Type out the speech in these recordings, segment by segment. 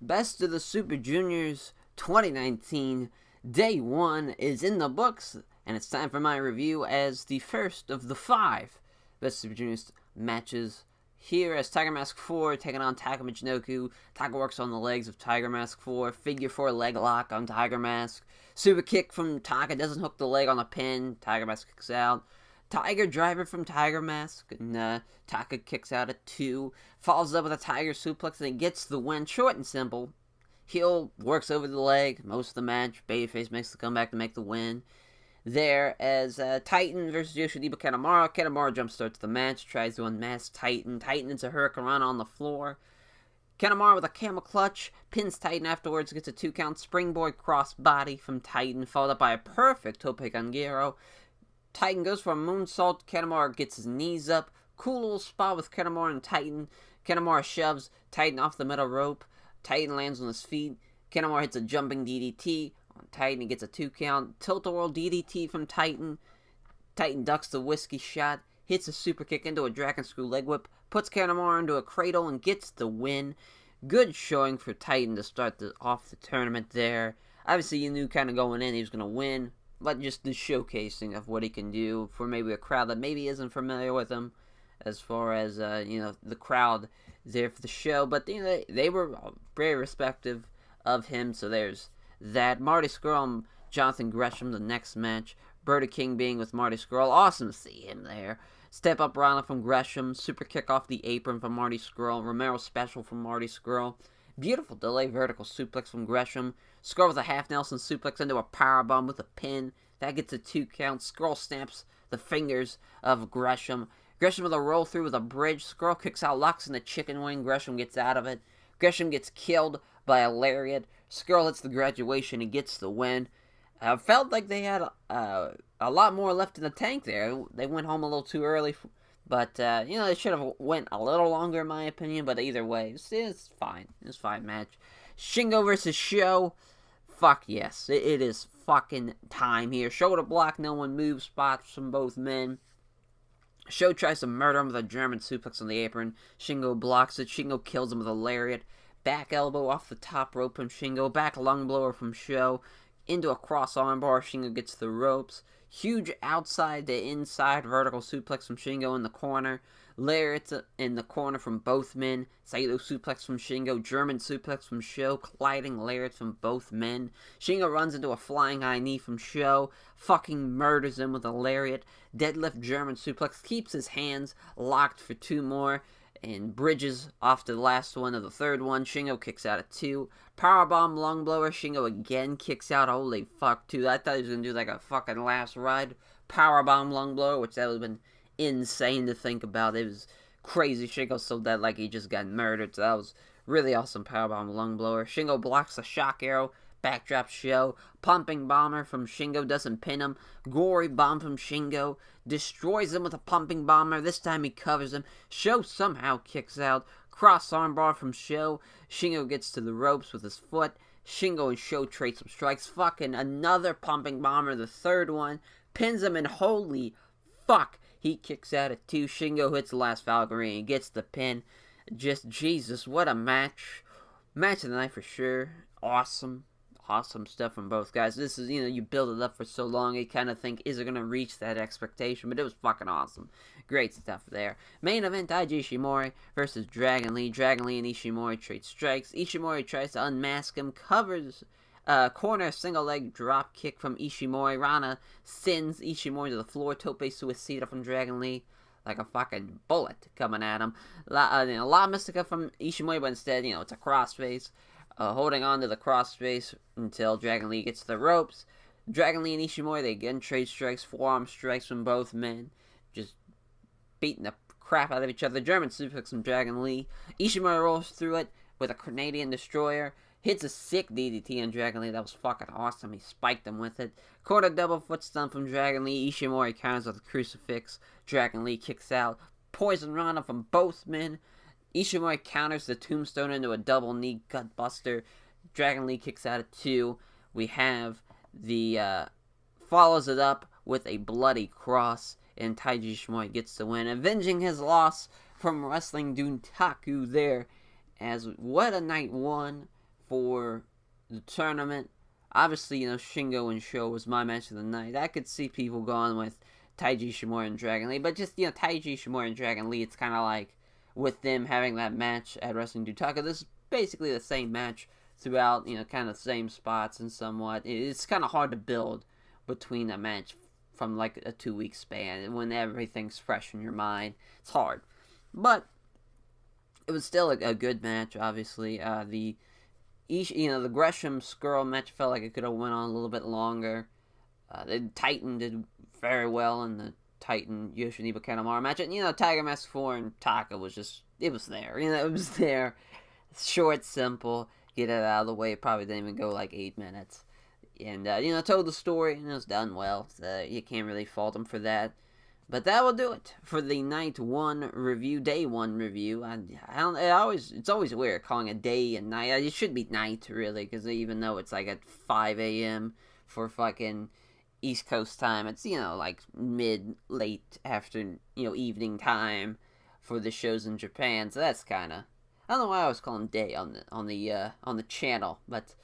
Best of the Super Juniors 2019 Day 1 is in the books, and it's time for my review as the first of the 5 Best Super Juniors matches here as Tiger Mask 4 taking on Taka Michinoku. Taka works on the legs of Tiger Mask 4, figure 4 leg lock on Tiger Mask. Super kick from Taka, doesn't hook the leg on the pin, Tiger Mask kicks out. Tiger driver from Tiger Mask, and Taka kicks out at 2, follows up with a Tiger suplex, and gets the win, short and simple. Heel works over the leg most of the match, babyface makes the comeback to make the win. There as Titan versus Yoshida Kanemaru. Kanemaru jumpstarts the match, tries to unmask Titan. Titan into a Hurricane Run on the floor. Kanemaru with a camel clutch, pins Titan afterwards, gets a 2 count springboard crossbody from Titan, followed up by a perfect Tope Gangero. Titan goes for a moonsault. Kanemaru gets his knees up. Cool little spot with Kanemaru and Titan. Kanemaru shoves Titan off the middle rope. Titan lands on his feet. Kanemaru hits a jumping DDT on Titan. He gets a 2 count. Tilt-a-whirl DDT from Titan. Titan ducks the whiskey shot. Hits a super kick into a dragon screw leg whip. Puts Kanemaru into a cradle and gets the win. Good showing for Titan to start off the tournament there. Obviously, you knew kind of going in he was going to win. But just the showcasing of what he can do for maybe a crowd that maybe isn't familiar with him, as far as the crowd there for the show. But they were very respective of him, so there's that. Marty Scurll and Jonathan Gresham, the next match. Burger King being with Marty Scurll, awesome to see him there. Step up Rana from Gresham, super kick off the apron from Marty Scurll, Romero special from Marty Scurll. Beautiful delay vertical suplex from Gresham. Scurll with a half Nelson suplex into a powerbomb with a pin. That gets a 2 count. Scurll stamps the fingers of Gresham. Gresham with a roll through with a bridge. Scurll kicks out, locks in the chicken wing. Gresham gets out of it. Gresham gets killed by a lariat. Scurll hits the graduation and gets the win. Felt like they had a lot more left in the tank there. They went home a little too early. But, they should have went a little longer, in my opinion. But either way, it's fine. It's a fine match. Shingo versus Sho. Fuck yes. It is fucking time here. Shoulder block, no one moves, spots from both men. Sho tries to murder him with a German suplex on the apron. Shingo blocks it. Shingo kills him with a lariat. Back elbow off the top rope from Shingo. Back lung blower from Sho. Into a cross armbar. Shingo gets the ropes. Huge outside to inside vertical suplex from Shingo in the corner. Lariats in the corner from both men. Saito suplex from Shingo. German suplex from Sho. Colliding lariats from both men. Shingo runs into a flying high knee from Sho. Fucking murders him with a lariat. Deadlift German suplex. Keeps his hands locked for 2 more. And bridges off to the last one of the third one. Shingo kicks out at 2. Powerbomb lung blower. Shingo again kicks out. Holy fuck, dude. I thought he was going to do like a fucking last ride powerbomb lung blower, which that would have been insane to think about. It was crazy. Shingo sold that like he just got murdered. So that was really awesome powerbomb lung blower. Shingo blocks a shock arrow. Backdrop Sho. Pumping bomber from Shingo. Doesn't pin him. Gory bomb from Shingo. Destroys him with a pumping bomber. This time he covers him. Sho somehow kicks out. Cross armbar from Sho. Shingo gets to the ropes with his foot. Shingo and Sho trade some strikes. Fucking another pumping bomber. The third one. Pins him and holy fuck. He kicks out at 2. Shingo hits the last Valkyrie and gets the pin. Just Jesus, what a match. Match of the night for sure. Awesome. Awesome stuff from both guys. This is, you build it up for so long, you kind of think, is it going to reach that expectation? But it was fucking awesome. Great stuff there. Main event, Taiji Ishimori versus Dragon Lee. Dragon Lee and Ishimori trade strikes. Ishimori tries to unmask him, covers corner single leg drop kick from Ishimori. Rana sends Ishimori to the floor. Tope Suicida from Dragon Lee. Like a fucking bullet coming at him. A lot of Mystica from Ishimori, but instead, it's a crossface. Holding on to the crossface until Dragon Lee gets to the ropes. Dragon Lee and Ishimori, they again trade strikes, forearm strikes from both men. Just beating the crap out of each other. German suplex from Dragon Lee. Ishimori rolls through it with a Canadian Destroyer. Hits a sick DDT on Dragon Lee. That was fucking awesome. He spiked him with it. Quarter double foot stun from Dragon Lee. Ishimori counters with a crucifix. Dragon Lee kicks out. Poison Rana from both men. Ishimori counters the tombstone into a double knee gut buster. Dragon Lee kicks out at 2. We have the follows it up with a bloody cross, and Taiji Ishimori gets the win, avenging his loss from Wrestling Duntaku there. As what a night 1 for the tournament. Obviously, Shingo and Sho was my match of the night. I could see people going with Taiji Shimura and Dragon Lee, but just, Taiji Shimura and Dragon Lee, it's kind of like with them having that match at Wrestling Dutaka, this is basically the same match throughout, kind of the same spots and somewhat. It's kind of hard to build between a match from like a 2-week span when everything's fresh in your mind. It's hard. But it was still a good match, obviously. The Gresham Skrull match felt like it could have went on a little bit longer. The Titan did very well in the Titan Yoshinobu Kanemaru match. And, Tiger Mask 4 and Taka was just, it was there. It was there. Short, simple, get it out of the way. It probably didn't even go like 8 minutes. And, told the story, and it was done well. So you can't really fault them for that. But that will do it for the night 1 review, day 1 review. It's always weird calling it day and night. It should be night, really, because even though it's like at 5 a.m. for fucking East Coast time, it's, like late after, evening time for the shows in Japan. So that's kind of, I don't know why I was calling day on the channel, but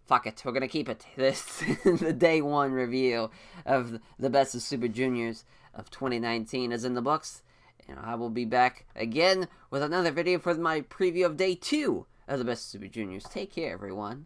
fuck it, we're gonna keep it. This the day 1 review of the Best of Super Juniors of 2019 is in the books, and I will be back again with another video for my preview of day 2 of the Best of Super Juniors. Take care, everyone.